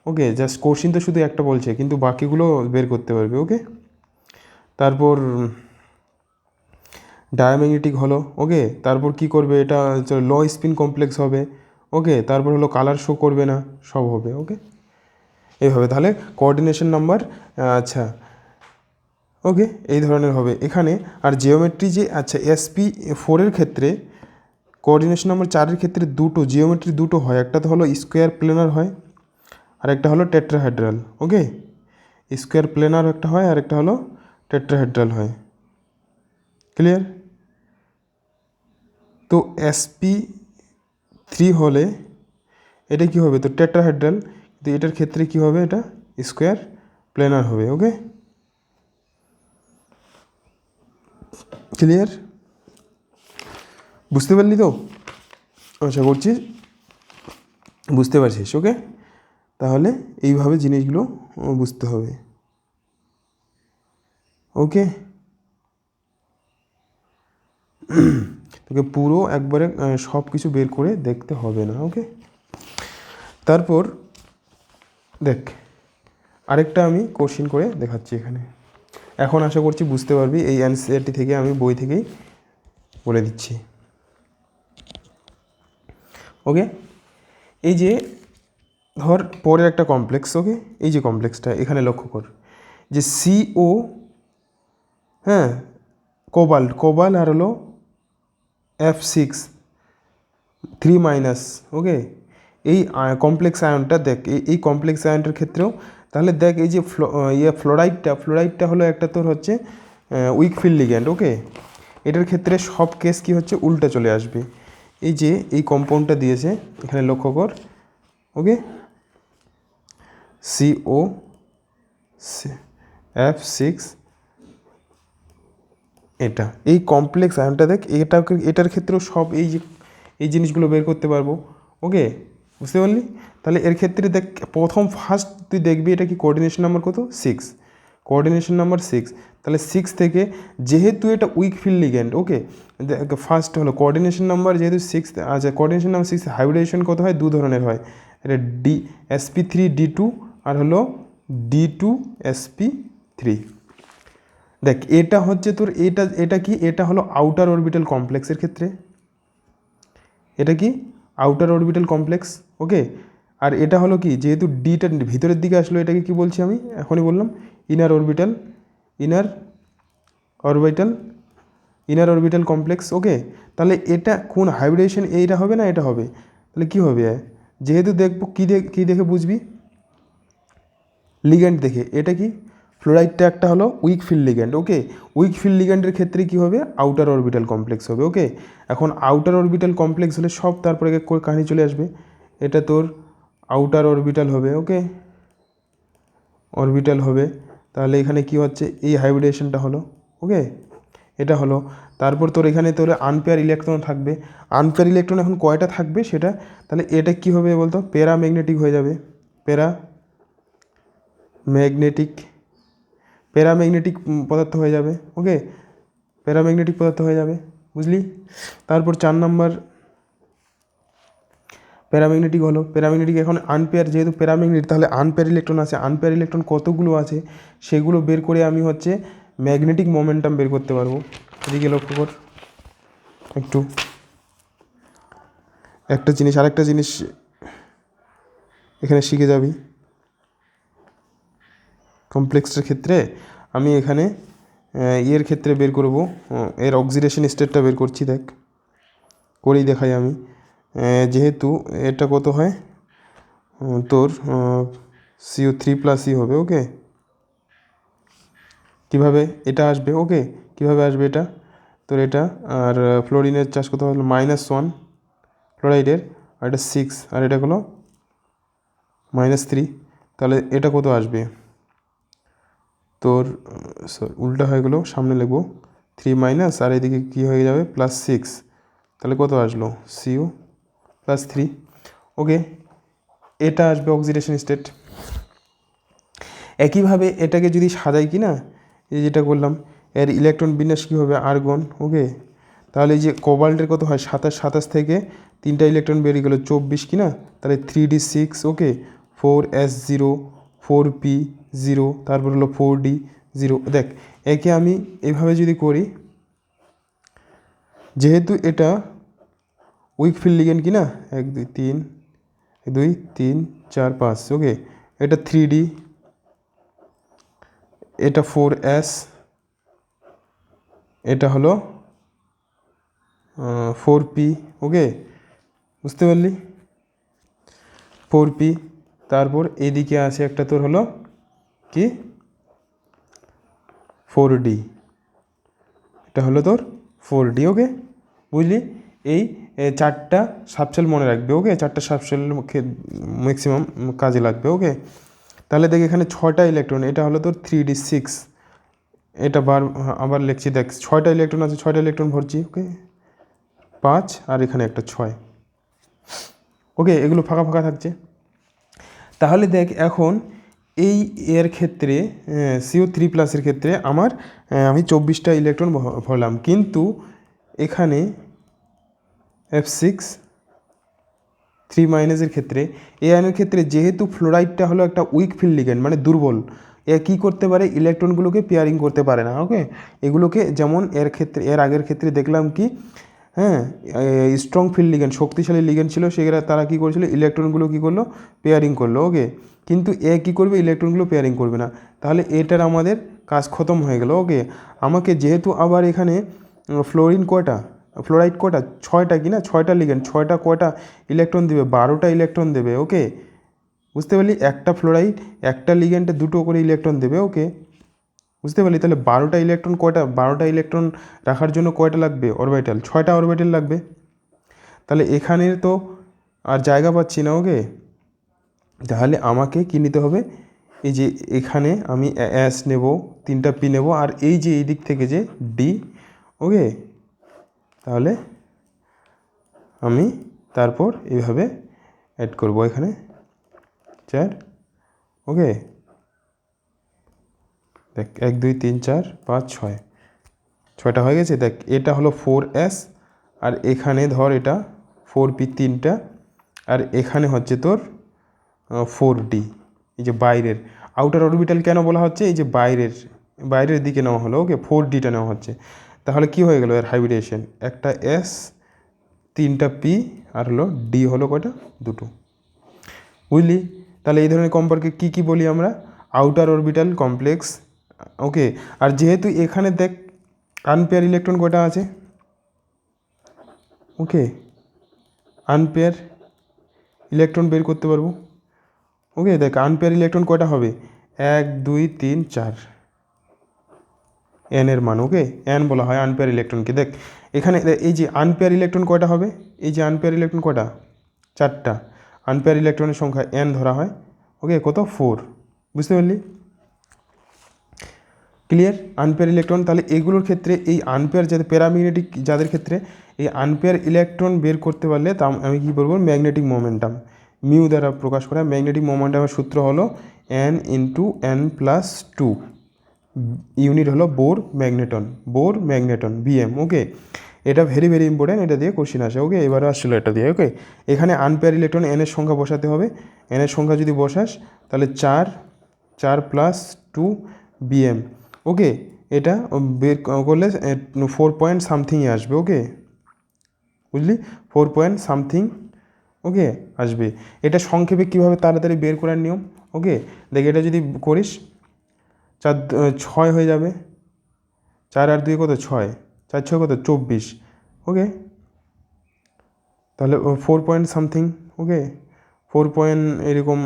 Speaker 1: ওকে। জাস্ট কোশ্চিন তো শুধু একটা বলছে, কিন্তু বাকিগুলো বের করতে পারবে, ওকে। তারপর ডায়াম্যাগনেটিক হলো, ওকে। তারপর কি করবে, এটা লো স্পিন কমপ্লেক্স হবে, ওকে। তারপর হলো কালার শো করবে না, সব হবে, ওকে। এইভাবে তাহলে কোঅর্ডিনেশন নাম্বার, আচ্ছা, ওকে, এই ধরনের হবে এখানে। আর জিওমেট্রি যে, আচ্ছা, SP4 ক্ষেত্রে কোঅর্ডিনেশন নাম্বার 4 ক্ষেত্রে জিওমেট্রি দুটো হয়, একটা তো হলো স্কোয়ার প্লেনার হয় আর একটা হলো টেট্রাহেড্রাল, ওকে। স্কোয়ার প্লেনার একটা হয় আর একটা হলো টেট্রাহেড্রাল হয়, ক্লিয়ার। তো SP3 হলে এটা কি হবে, তো টেট্রাহেড্রাল, তো এটার ক্ষেত্রে কি হবে, এটা স্কোয়ার প্লেনার হবে, ওকে, ক্লিয়ার, বুঝতে পারলি তো? আশা করছি বুঝতে পারছিস, ওকে। তাহলে এইভাবে জিনিসগুলো বুঝতে হবে, ওকে। তোকে পুরো একবারে সব কিছু বের করে দেখতে হবে না, ওকে। তারপর দেখ, আরেকটা আমি কোশ্চিন করে দেখাচ্ছি এখানে। এখন আশা করছি বুঝতে পারবি, এই এনসিইআরটি থেকে আমি বই থেকেই বলে দিচ্ছি, ওকে। এই যে ধর পরের একটা কমপ্লেক্স, ওকে, এই যে কমপ্লেক্সটা এখানে লক্ষ্য কর, যে CO, হ্যাঁ, কোবাল্ট আর হলো F6 3-, ওকে। এই কমপ্লেক্স আয়নটা দেখ, এই কমপ্লেক্স আয়নটার ক্ষেত্রেও তাহলে দেখ, এই যে ফ্লোরাইডটা হলো একটা তোর হচ্ছে উইক ফিল্ড লিগ্যান্ড, ওকে। এটার ক্ষেত্রে সব কেস কি হচ্ছে, উল্টা চলে আসবে। এই যে এই কম্পাউন্ডটা দিয়েছে এখানে লক্ষ্য কর, ওকে, COF6, এটা এই কমপ্লেক্স আয়নটা দেখ, এটার ক্ষেত্রেও সব এই জিনিসগুলো বের করতে পারবো, ওকে, বুঝতে পারলি। তাহলে এর ক্ষেত্রে দেখ, ফার্স্ট তুই দেখবি এটা কি কোঅর্ডিনেশন নাম্বার কত, 6, কোঅর্ডিনেশন নাম্বার 6। তাহলে 6 থেকে যেহেতু এটা উইক ফিল্ড লিগ্যান্ড, ওকে, ফার্স্ট হলো কোঅর্ডিনেশন নাম্বার যেহেতু 6, আচ্ছা, কোঅর্ডিনেশন নাম্বার 6 হাইব্রিডেশন কত হয়, 2 ধরনের হয়, এটা SP3D2 আর হলো D2SP3। দেখ এটা হচ্ছে তোর, এটা কি, এটা হলো আউটার অরবিটাল কমপ্লেক্সের ক্ষেত্রে, এটা কি আউটার অরবিটাল কমপ্লেক্স, ওকে। আর এটা হলো কি, যেহেতু ডিটা ভিতরের দিকে আসলো, এটাকে কি বলছি আমি এখনই বললাম, ইনার অরবিটাল কমপ্লেক্স, ওকে। তাহলে এটা কোন হাইব্রিডেশন, এইটা হবে না, এটা হবে, তাহলে কি হবে, যেহেতু দেখবো কী দেখে বুঝবি, লিগ্যান্ড দেখে, এটা কি ফ্লোরাইডটা একটা হলো উইক ফিল্ড লিগ্যান্ড, ওকে। উইক ফিল্ড লিগ্যান্ডের ক্ষেত্রে কি হবে, আউটার অরবিটাল কমপ্লেক্স হবে, ওকে। এখন আউটার অরবিটাল কমপ্লেক্স হলে সব তারপরে কাহিনী চলে আসবে, এটা তোর আউটার অরবিটাল হবে, ওকে, অরবিটাল হবে। তাহলে এখানে কি হচ্ছে, এই হাইব্রিডেশনটা হলো, ওকে, এটা হলো। তারপর তোর এখানে তোর আনপেয়ার ইলেকট্রন থাকবে, আনপেয়ার ইলেকট্রন এখন কয়টা থাকবে সেটা, তাহলে এটা কি হবে বলতো, প্যারাম্যাগনেটিক হয়ে যাবে, প্যারাম্যাগনেটিক পদার্থ হয়ে যাবে, ওকে, প্যারাম্যাগনেটিক পদার্থ হয়ে যাবে, বুঝলি। তারপর 4 নাম্বার প্যারাম্যাগনেটিক হলো, প্যারাম্যাগনেটিক এখন আনপেয়ার, যেহেতু প্যারাম্যাগনেটিক তাহলে আনপেয়ার ইলেকট্রন আছে, আনপেয়ার ইলেকট্রন কতগুলো আছে সেগুলো বের করে আমি হচ্ছে ম্যাগনেটিক মোমেন্টাম বের করতে পারবো। এদিকে লক্ষ্য কর একটু, আরেকটা জিনিস এখানে শিখে যাবি, কমপ্লেক্সের ক্ষেত্রে আমি এখানে এর ক্ষেত্রে বের করব, এর অক্সিডেশন স্টেটটা বের করছি, দেখ করেই দেখাই আমি। যেহেতু এটা কত হয় তোর CO3+E হবে, ওকে, কিভাবে এটা আসবে, ওকে কিভাবে আসবে এটা তোর এটা, আর ফ্লোরিনের চার্জ কত হলো -1 ফ্লোরাইডের, আর এটা 6 আর এটা হলো -3, তাহলে এটা কত আসবে তোর, উল্টা হয়ে গেলো, সামনে লিখবো 3 মাইনাস আর এদিকে কী হয়ে যাবে +6, তাহলে কত আসলো CO +3, ওকে এটা আসবে অক্সিডেশন স্টেট। একইভাবে এটাকে যদি সাজাই কি না, এই যেটা করলাম, এর ইলেকট্রন বিন্যাস কী হবে আর্গন, ওকে তাহলে এই যে কোবাল্টের কত হয় 27 থেকে 3টা ইলেকট্রন বেরিয়ে গেলো 24 কি না, তাহলে 3d6, ওকে 4s0 4p0, তারপর হলো 4d0। দেখ একে আমি এভাবে যদি করি, যেহেতু এটা উইক ফিল্ড লিগেন্ড কি না, 1 2 3 2 3 4 5, ওকে এটা 3d, এটা 4s, এটা হলো 4p, ওকে বুঝতে পারলি 4p, তারপর এদিকে আছে একটা তোর হলো কি 4d, এটা হলো তোর 4d, ওকে বুঝলি। এই 4টা সাবশেল মনে রাখবে, ওকে 4টা সাবশেল ম্যাক্সিমাম কাজে লাগবে, ওকে তাহলে দেখ এখানে 6টা ইলেকট্রন, এটা হলো তোর 3d6, এটা আবার লিখছি, দেখ 6টা ইলেকট্রন আছে, 6টা ইলেকট্রন ভরছি, ওকে 5 আর এখানে একটা 6, ওকে এগুলো ফাঁকা ফাঁকা থাকছে। তাহলে দেখ এখন এই এর ক্ষেত্রে CO3+ ক্ষেত্রে আমি 24টা ইলেকট্রন ভরলাম, কিন্তু এখানে F6 3- ক্ষেত্রে এই আয়নের ক্ষেত্রে যেহেতু ফ্লোরাইডটা হলো একটা উইক ফিল্ড লিগেন্ড মানে দুর্বল, এ কী করতে পারে ইলেকট্রনগুলোকে পেয়ারিং করতে পারে না, ওকে এগুলোকে যেমন এর আগের ক্ষেত্রে দেখলাম কি, হ্যাঁ স্ট্রং ফিল্ড লিগেন্ড শক্তিশালী লিগেন্ড ছিল, সেগুলো তারা কী করেছিল ইলেকট্রনগুলো কী করলো পেয়ারিং করলো, ওকে কিন্তু এ কী করবে ইলেকট্রনগুলো পেয়ারিং করবে না, তাহলে এটার আমাদের কাজ খতম হয়ে গেল, ওকে আমাকে যেহেতু আবার এখানে ফ্লোরাইড কটা 6টা কি না, 6টা লিগেন্ড 6টা কয়টা ইলেকট্রন দেবে 12টা ইলেকট্রন দেবে, ওকে বুঝতে পারলি একটা ফ্লোরাইড একটা লিগেন্ডে 2টো করে ইলেকট্রন দেবে, ওকে বুঝতে পারলি। তাহলে 12টা ইলেকট্রন রাখার জন্য কয়টা লাগবে অরবিটাল, 6টা অরবিটাল লাগবে, তাহলে এখানে তো আর জায়গা পাচ্ছি না, ওকে তাহলে আমাকে কী নিতে হবে, এই যে এখানে আমি S নেব 3টা P নেব, আর এই যে এই দিক থেকে যে D, ওকে তাহলে আমি তারপর এইভাবে অ্যাড করব এখানে 4, ওকে দেখ 1 2 3 4 5 6, 6টা হয়ে গেছে। দেখ এটা হলো 4s, আর এখানে ধর এটা 4p 3টা, আর এখানে হচ্ছে তোর 4d, এই যে বাইরের আউটার অরবিটাল কেন বলা হচ্ছে, এই যে বাইরের দিকে নেওয়া হলো, ওকে 4dটা নেওয়া হচ্ছে, তাহলে কি হয়ে গেল এর হাইব্রিডেশন, একটা s 3টা p আর হলো d হলো কয়টা 2টো, বুঝলি। তাহলে এই ধরনের কম্পাউন্ডকে কী কী বলি আমরা, আউটার অরবিটাল কমপ্লেক্স, ওকে আর যেহেতু এখানে দেখ আনপেয়ার ইলেকট্রন কয়টা আছে, ওকে আনপেয়ার ইলেকট্রন বের করতে পারবো, ওকে দেখ আনপেয়ার ইলেকট্রন কয়টা হবে 1 2 3 4 n এর মান, ওকে n বলা হয় আনপেয়ার ইলেকট্রনকে। দেখ এখানে এই যে আনপেয়ার ইলেকট্রন কয়টা হবে, এই যে আনপেয়ার ইলেকট্রন কয়টা 4টা, আনপেয়ার ইলেকট্রনের সংখ্যা n ধরা হয়, ওকে কত 4, বুঝতে পারলি ক্লিয়ার। আনপেয়ার ইলেকট্রন, তাহলে এগুলোর ক্ষেত্রে এই আনপেয়ার যাদের প্যারাম্যাগনেটিক যাদের ক্ষেত্রে এই আনপেয়ার ইলেকট্রন বের করতে পারলে তা আমি কী বলবো ম্যাগনেটিক মোমেন্টাম মিউ দ্বারা প্রকাশ করা, ম্যাগনেটিক মোমেন্টামের সূত্র হলো n × n+2, ইউনিট হলো বোর ম্যাগনেটন BM, ওকে এটা ভেরি ভেরি ইম্পর্টেন্ট, এটা দিয়ে কোশ্চেন আসে, ওকে এবারে আসছিলো এটা দিয়ে, ওকে এখানে আনপেয়ার ইলেকট্রন n এর সংখ্যা বসাতে হবে, n এর সংখ্যা যদি বসাস তাহলে 4 + 2 BM, ওকে এটা বের করলে 4 পয়েন্ট সামথিংয়ে আসবে, ওকে বুঝলি 4 পয়েন্ট সামথিং, ওকে আসবে। এটা সংক্ষেপে কীভাবে তাড়াতাড়ি বের করার নিয়ম, ওকে দেখ এটা যদি করিস 6 হয়ে যাবে, 4 আর 2 কত 6, 4 6 কত 24, ওকে তাহলে 4 পয়েন্ট সামথিং, ওকে 4 পয়েন্ট এরকম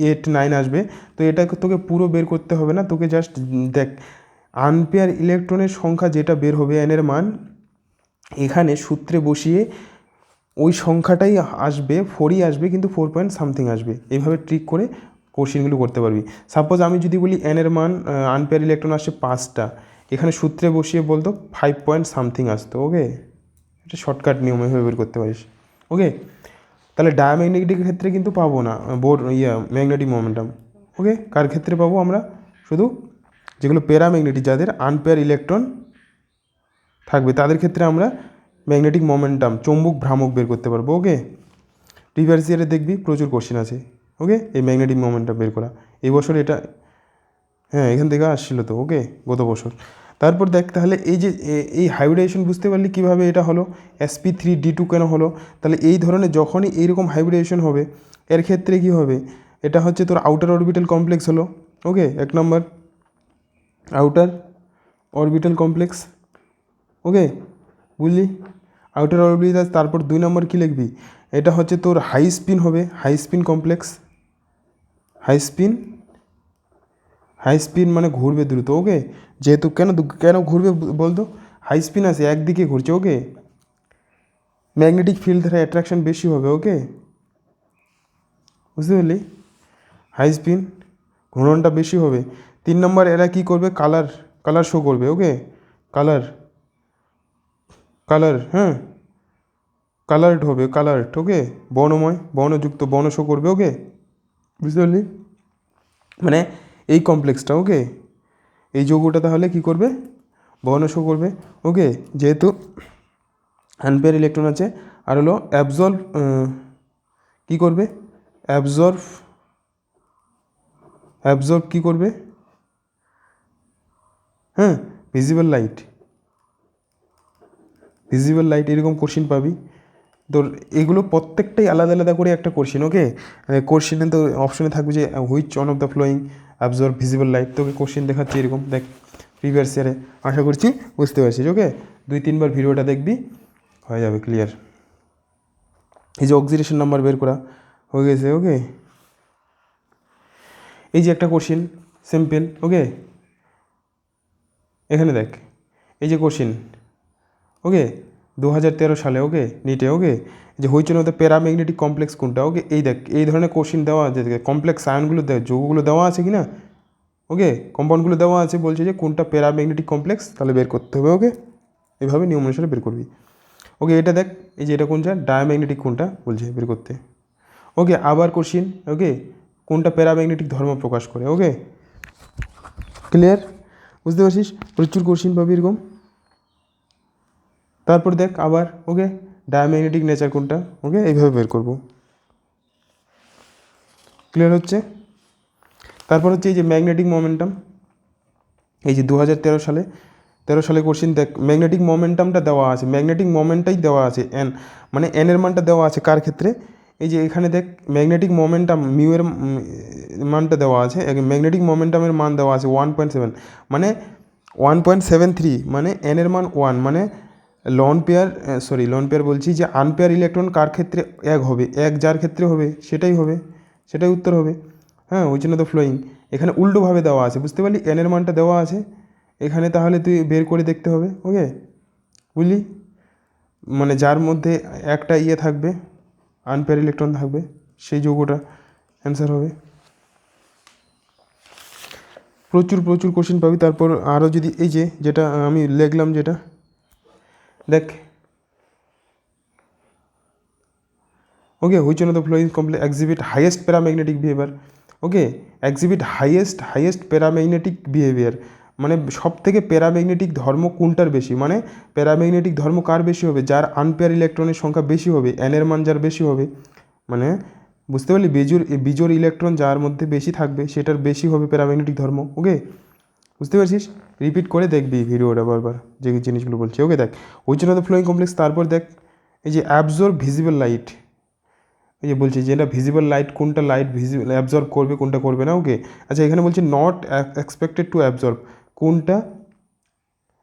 Speaker 1: 8 9 আসবে। তো এটা তোকে পুরো বের করতে হবে না, তোকে জাস্ট দেখ আনপেয়ার ইলেকট্রনের সংখ্যা যেটা বের হবে এনের মান, এখানে সূত্রে বসিয়ে ওই সংখ্যাটাই আসবে, 4ই আসবে, কিন্তু 4 পয়েন্ট সামথিং আসবে। এইভাবে ট্রিক করে কোশ্চেনগুলো করতে পারবি। সাপোজ আমি যদি বলি এনের মান আনপেয়ার ইলেকট্রন আসছে 5টা, এখানে সূত্রে বসিয়ে বলতো 5 পয়েন্ট সামথিং আসতো। ওকে, এটা শর্টকাট নিয়ম, এভাবে বের করতে পারিস। ওকে, তাহলে ডায়াম্যাগনেটিকের ক্ষেত্রে কিন্তু পাবো না ম্যাগনেটিক মোমেন্টাম। ওকে, কার ক্ষেত্রে পাবো আমরা? শুধু যেগুলো প্যারাম্যাগনেটিক, যাদের আনপেয়ার ইলেকট্রন থাকবে তাদের ক্ষেত্রে আমরা ম্যাগনেটিক মোমেন্টাম, চৌম্বক ভ্রামক বের করতে পারবো। ওকে, প্রিভিয়াস ইয়ারে দেখবি প্রচুর কোশ্চেন আছে। ওকে, এই ম্যাগনেটিক মোমেন্টাম বের করা, এই বছর এটা, হ্যাঁ এখান থেকে আসছিল তো। ওকে, গত বছর। তারপর দেখ তাহলে এই যে এই হাইব্রিডাইজেশন বুঝতে পারলি কীভাবে এটা হলো, sp3d2 কেন হলো। তাহলে এই ধরনের যখনই এইরকম হাইব্রিডাইজেশন হবে, এর ক্ষেত্রে কী হবে, এটা হচ্ছে তোর আউটার অরবিটাল কমপ্লেক্স হলো। ওকে, 1 নম্বর আউটার অরবিটাল কমপ্লেক্স। ওকে, বুঝলি, আউটার অরবিটাল। তারপর 2 নম্বর কী লিখবি, এটা হচ্ছে তোর হাই স্পিন হবে, high spin complex. High spin মানে ঘুরবে দ্রুত। ওকে, যেহেতু কেন ঘুরবে বলতো, হাই স্পিন আছে, একদিকে ঘুরছে। ওকে, ম্যাগনেটিক ফিল্ড দ্বারা অ্যাট্রাকশন বেশি হবে। ওকে, বুঝতে পারলি, হাই স্পিন ঘূর্ণনটা বেশি হবে। 3 নম্বর এরা কি করবে, কালার শো করবে। ওকে, কালার হ্যাঁ, কালার্ড হবে, কালার্ড। ওকে, বর্ণময়, বর্ণযুক্ত, বর্ণ শো করবে। ওকে, বুঝতে পারলি, মানে এই কমপ্লেক্সটা। ওকে, এই যৌগটা তাহলে কি করবে, বর্ণ শো করবে। ওকে, যেহেতু আনপেয়ার ইলেকট্রন আছে। আর হলো অ্যাবজর্ব, কী করবে, অ্যাবজর্ব কী করবে, হ্যাঁ, ভিজিবল লাইট, এরকম কোশ্চিন পাবি তোর। এগুলো প্রত্যেকটাই আলাদা আলাদা করে একটা কোশ্চিন। ওকে, কোশ্চিনে তো অপশনে থাকবে যে which one of the flowing absorb visible light, তোকে কোশ্চিন দেখাচ্ছে এরকম। দেখ প্রিভিয়াস ইয়ারে, আশা করছি বুঝতে পারছিস। ওকে, 2-3 বার ভিডিওটা দেখবি, হয়ে যাবে ক্লিয়ার। এই যে অক্সিডেশন নাম্বার বের করা হয়ে গেছে। ওকে, এই যে একটা কোশ্চিন সিম্পল। ওকে, এখানে দেখ এই যে কোশ্চিন। ওকে, 2013 সালে। ওকে, নিটে। ওকে, যে হইচের মধ্যে প্যারাম্যাগনেটিক কমপ্লেক্স কোনটা। ওকে, এই দেখ এই ধরনের কোশ্চিন দেওয়া আছে, কমপ্লেক্স আয়নগুলো দেখ, যৌগগুলো দেওয়া আছে কি না। ওকে, কম্পাউন্ডগুলো দেওয়া আছে, বলছে যে কোনটা প্যারাম্যাগনেটিক কমপ্লেক্স, তাহলে বের করতে হবে। ওকে, এভাবে নিয়ম অনুসারে বের করবি। ওকে, এটা দেখ এই যে এটা কোনটা, ডায়াম্যাগনেটিক কোনটা বলছে বের করতে। ওকে, আবার কোশ্চিন। ওকে, কোনটা প্যারাম্যাগনেটিক ধর্ম প্রকাশ করে। ওকে, ক্লিয়ার, বুঝতে পারছিস, প্রচুর কোশ্চিন পাবি এরকম। তারপর দেখ আবার, ওকে, ডায়াম্যাগনেটিক নেচার কোনটা। ওকে, এইভাবে বের করব। ক্লিয়ার হচ্ছে। তারপর হচ্ছে এই যে ম্যাগনেটিক মোমেন্টাম, এই যে 2013 সালে কোশ্চিন। দেখ ম্যাগনেটিক মোমেন্টামটা দেওয়া আছে, ম্যাগনেটিক মোমেন্টটাই দেওয়া আছে, এন মানে এনের মানটা দেওয়া আছে কার ক্ষেত্রে, এই যে এখানে দেখ ম্যাগনেটিক মোমেন্টাম মিউয়ের মানটা দেওয়া আছে, ম্যাগনেটিক মোমেন্টামের মান দেওয়া আছে 1.7, মানে 1.73, মানে এনের মান 1, মানে লন পেয়ার বলছি, যে আনপেয়ার ইলেকট্রন কার ক্ষেত্রে এক হবে, এক যার ক্ষেত্রে হবে সেটাই উত্তর হবে। হ্যাঁ, ওই জন্য তো ফ্লোয়িং। এখানে উল্টোভাবে দেওয়া আছে, বুঝতে পারলি, এনের মানটা দেওয়া আছে এখানে, তাহলে তুই বের করে দেখতে হবে। ওকে, বুঝলি, মানে যার মধ্যে একটা থাকবে, আনপেয়ার ইলেকট্রন থাকবে, সেই যৌগটা অ্যান্সার হবে। প্রচুর কোশ্চেন পাবি। তারপর আরও যদি এই যে যেটা আমি লিখলাম, যেটা দেখ, okay, which one of the following complex exhibit highest paramagnetic behaviour. Okay, exhibit highest paramagnetic behaviour, মানে সব থেকে প্যারাম্যাগনেটিক ধর্ম কোনটার বেশি, মানে প্যারাম্যাগনেটিক ধর্ম কার বেশি হবে, যার আনপেয়ার ইলেকট্রনের সংখ্যা বেশি হবে, এনের মান যার বেশি হবে, মানে বুঝতে পারলি, বিজোড় ইলেকট্রন যার মধ্যে বেশি থাকবে সেটার বেশি হবে প্যারাম্যাগনেটিক ধর্ম। ওকে, বুঝতে পারছিস, রিপিট করে দেখবি ভিডিওটা বারবার যে জিনিসগুলো বলছি। ওকে, দেখ which one of the following complex. তারপর দেখ এই যে অ্যাবজর্ব ভিজিবল লাইট, এই যে বলছি যে এটা ভিজিবল লাইট, কোনটা লাইট অ্যাবজর্ব করবে, কোনটা করবে না। ওকে, আচ্ছা এখানে বলছে নট এক্সপেক্টেড টু অ্যাবজর্ব, কোনটা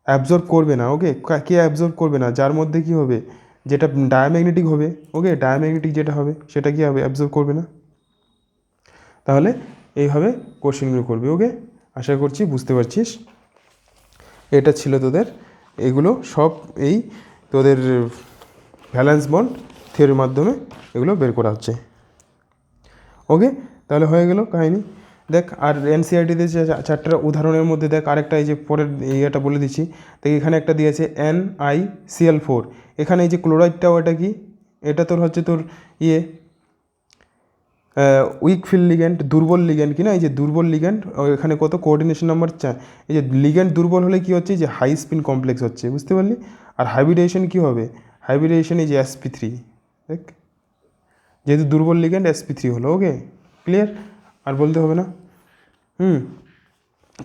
Speaker 1: অ্যাবজর্ব করবে না। ওকে, কে অ্যাবজর্ব করবে না, যার মধ্যে কি হবে, যেটা ডায়াম্যাগনেটিক হবে। ওকে, ডায়াম্যাগনেটিক যেটা হবে সেটা কি হবে, অ্যাবজর্ব করবে না। তাহলে এইভাবে কোশ্চেনগুলো করবি। ওকে, আশা করছি বুঝতে পারছিস। এটা ছিল তোদের, এগুলো সব এই তোদের ভ্যালেন্স বন্ড থিওরির মাধ্যমে এগুলো বের করা হচ্ছে। ওকে, তাহলে হয়ে গেল কাহিনি। দেখ আর এনসিআরটিতে যে চারটা উদাহরণের মধ্যে দেখ আরেকটা, এই যে পরের ইয়েটা বলে দিচ্ছি। দেখ এখানে একটা দিয়েছে NiCl4, এখানে এই যে ক্লোরাইডটাও, এটা কি, এটা তোর হচ্ছে তোর ইয়ে উইক ফিল্ড লিগ্যান্ড, দুর্বল লিগ্যান্ড কি না, এই যে দুর্বল লিগ্যান্ড, এখানে কত কোঅর্ডিনেশন নাম্বার 4। এই যে লিগ্যান্ড দুর্বল হলে কী হচ্ছে, যে হাই স্পিন কমপ্লেক্স হচ্ছে, বুঝতে পারলি। আর হাইব্রিডেশন কী হবে, হাইব্রিডেশন এই যে sp3, দেখ যেহেতু দুর্বল লিগ্যান্ড sp3 হলো। ওকে, ক্লিয়ার, আর বলতে হবে না।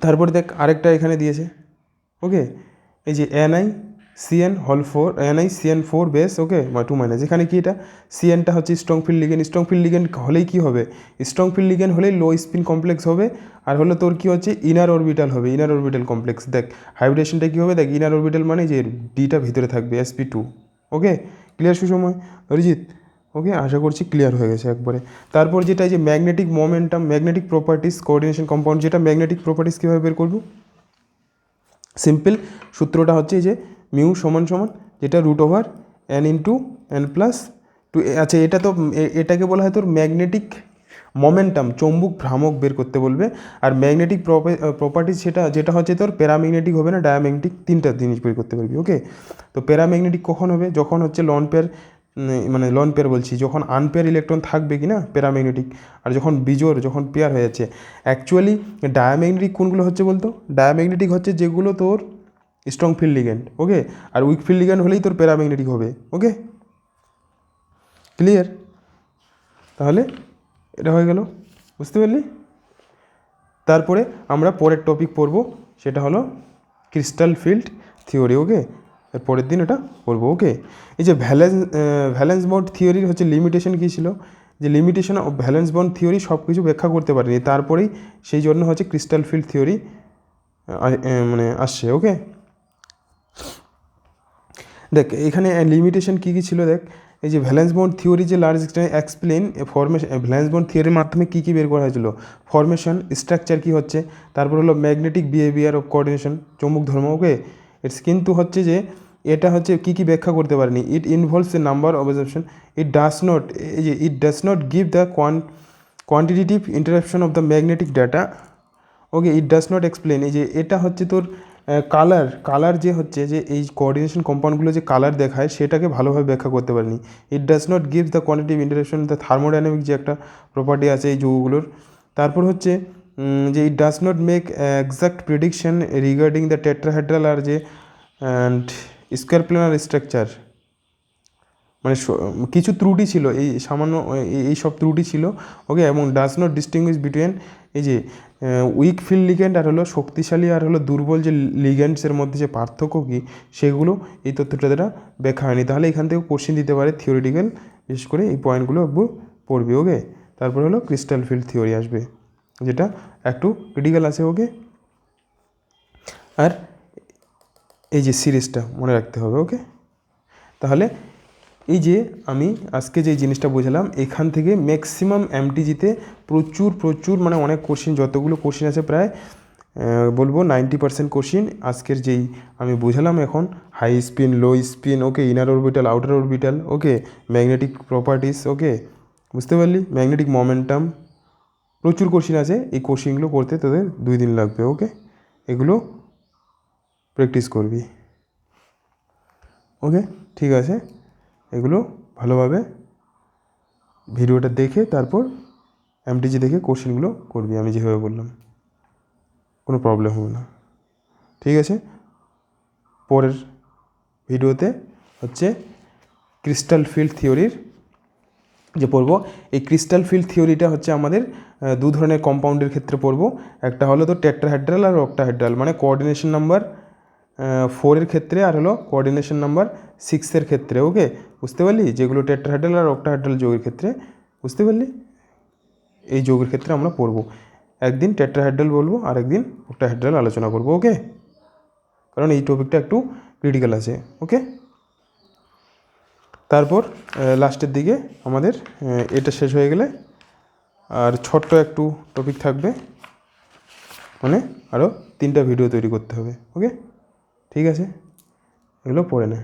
Speaker 1: তারপর দেখ আরেকটা এখানে দিয়েছে। ওকে, এই যে NiCN4 বেস, ওকে, 2 এখানে কি, এটা CNটা হচ্ছে strong field ligand. Strong field ligand হলেই কী হবে, স্ট্রং ফিল্ড লিগ্যান্ড হলেই লো স্পিন কমপ্লেক্স হবে। আর হলো তোর কী হচ্ছে, ইনার অরবিটাল হবে, ইনার অরবিটাল কমপ্লেক্স। দেখ হাইব্রিডেশনটা কী হবে, দেখ ইনার অরবিটাল মানে যে ডিটা ভিতরে থাকবে sp2। ওকে, ক্লিয়ার সুসময়, অরিজিৎ? ওকে, আশা করছি ক্লিয়ার হয়ে গেছে একবারে। তারপর যেটা এই যে magnetic momentum, magnetic properties, coordination compound, যেটা ম্যাগনেটিক প্রপার্টিস কীভাবে বের করব, সিম্পল সূত্রটা হচ্ছে এই যে মিউ সমান সমান যেটা √n × n+2। আচ্ছা, এটা তো এটাকে বলা হয় তোর ম্যাগনেটিক মোমেন্টাম, চৌম্বক ভ্রামক বের করতে বলবে। আর ম্যাগনেটিক প্রপার্টিস যেটা হচ্ছে তোর প্যারাম্যাগনেটিক হবে না ডায়াম্যাগনেটিক, তিনটা জিনিস বের করতে পারবি। ওকে, তো প্যারাম্যাগনেটিক কখন হবে, যখন হচ্ছে লন পেয়ার বলছি, যখন আনপেয়ার ইলেকট্রন থাকবে কি না, প্যারাম্যাগনেটিক। আর যখন বিজোড়, যখন পেয়ার হয়ে যাচ্ছে। অ্যাকচুয়ালি ডায়াম্যাগনেটিক কোনগুলো হচ্ছে বলতো, ডায়াম্যাগনেটিক হচ্ছে যেগুলো তোর স্ট্রং ফিল্ড লিগ্যান্ড। ওকে, আর উইক ফিল্ড লিগ্যান্ড হলেই তোর প্যারাম্যাগনেটিক হবে। ওকে, ক্লিয়ার, তাহলে এটা হয়ে গেল, বুঝতে পারলি। তারপরে আমরা পরের টপিক পড়ব, সেটা হলো ক্রিস্টাল ফিল্ড থিওরি। ওকে, এর পরের দিন এটা পড়বো। ওকে, এই যে ভ্যালেন্স বন্ড থিওরির হচ্ছে লিমিটেশন কী ছিল, যে limitation of valence bond theory সব কিছু ব্যাখ্যা করতে পারেনি, তারপরেই সেই জন্য হচ্ছে ক্রিস্টাল ফিল্ড থিওরি আসছে। ওকে, দেখ এখানে লিমিটেশন কী কী ছিল, দেখ এই যে ভ্যালেন্স বন্ড থিওরি যে large extent explain formation, valence bond থিওরির মাধ্যমে কী কী বের করা হয়েছিল, ফরমেশন, স্ট্রাকচার কী হচ্ছে, তারপর হলো ম্যাগনেটিক বিহেভিয়ার অফ কোঅর্ডিনেশন, চৌম্বক ধর্ম। ওকে, ইটস কিন্তু হচ্ছে যে এটা হচ্ছে কী কী ব্যাখ্যা করতে পারেনি, ইট involves A number of observation, it does not give the quantitative interruption of the magnetic data. Okay, it does not explain, এই যে এটা হচ্ছে তোর কালার যে হচ্ছে যে এই কোঅর্ডিনেশন কম্পাউন্ডগুলো যে কালার দেখায় সেটাকে ভালোভাবে ব্যাখ্যা করতে পারেনি। It does not give the quantitative interaction, the thermodynamic যে একটা প্রপার্টি আছে এই যৌগগুলোর। তারপর হচ্ছে যে it does not make exact prediction regarding the tetrahedral আর যে অ্যান্ড স্কোয়ার প্ল্যানার স্ট্রাকচার, মানে কিছু ত্রুটি ছিল, এই সামান্য এই সব ত্রুটি ছিল। ওকে, এবং ডাস নট ডিস্টিংগুইশ বিটুইন এই যে উইক ফিল্ড লিগ্যান্ড আর হলো শক্তিশালী আর হলো দুর্বল যে লিগ্যান্ডসের মধ্যে যে পার্থক্য কী, সেগুলো এই তথ্যটা দ্বারা ব্যাখ্যা হয়নি। তাহলে এখান থেকে কোশ্চেন দিতে পারে থিওরিটিক্যাল, বিশেষ করে এই পয়েন্টগুলো একটু পড়বি। ওকে, তারপরে হলো ক্রিস্টাল ফিল্ড থিওরি আসবে, যেটা একটু ক্রিটিক্যাল আছে। ওকে, আর এই যে সিরিজটা মনে রাখতে হবে। ওকে, তাহলে এই যে আমি আজকে যে জিনিসটা বোঝালাম, এখান থেকে ম্যাক্সিমাম এমটিজিতে প্রচুর মানে অনেক কোশ্চিন, যতগুলো কোশ্চিন আছে প্রায় বলবো 90% কোশ্চিন আজকের যেই আমি বোঝালাম এখন, হাই স্পিন, লো স্পিন, ওকে, ইনার অরবিটাল, আউটার অরবিটাল, ওকে, ম্যাগনেটিক প্রপার্টিস, ওকে, বুঝতে পারলি, ম্যাগনেটিক মোমেন্টাম, প্রচুর কোশ্চিন আছে। এই কোশ্চিনগুলো করতে তোদের 2 দিন লাগবে। ওকে, এগুলো প্র্যাকটিস করবি। ওকে, ঠিক আছে, এগুলো ভালোভাবে ভিডিওটা দেখে তারপর এমটিজি দেখে কোশ্চেনগুলো করবি, আমি যেভাবে বললাম, কোনো প্রবলেম হবে না। ঠিক আছে, পরের ভিডিওতে হচ্ছে ক্রিস্টাল ফিল্ড থিওরির যে পড়বো। এই ক্রিস্টাল ফিল্ড থিওরিটা হচ্ছে আমাদের 2 ধরনের কম্পাউন্ডের ক্ষেত্রে পড়বো। একটা হলো তো টেট্রাহেড্রাল আর অক্টাহেড্রাল, মানে কোঅর্ডিনেশন নাম্বার 4 ক্ষেত্রে, আর হলো কোঅর্ডিনেশন নাম্বার 6 ক্ষেত্রে। ওকে, বুঝতে পারলি, যেগুলো টেট্রাহেড্রাল আর অক্টাহেড্রাল যৌগের ক্ষেত্রে, বুঝতে পারলি, এই যৌগের ক্ষেত্রে আমরা পড়বো। একদিন টেট্রাহেড্রাল বলবো আর একদিন অক্টাহেড্রাল আলোচনা করবো। ওকে, কারণ এই টপিকটা একটু ক্রিটিক্যাল আছে। ওকে, তারপর লাস্টের দিকে আমাদের এটা শেষ হয়ে গেলে আর ছোট্ট একটু টপিক থাকবে, মানে আরও 3টা ভিডিও তৈরি করতে হবে। ওকে। ঠিক আছে, এগুলো পড়ে নে।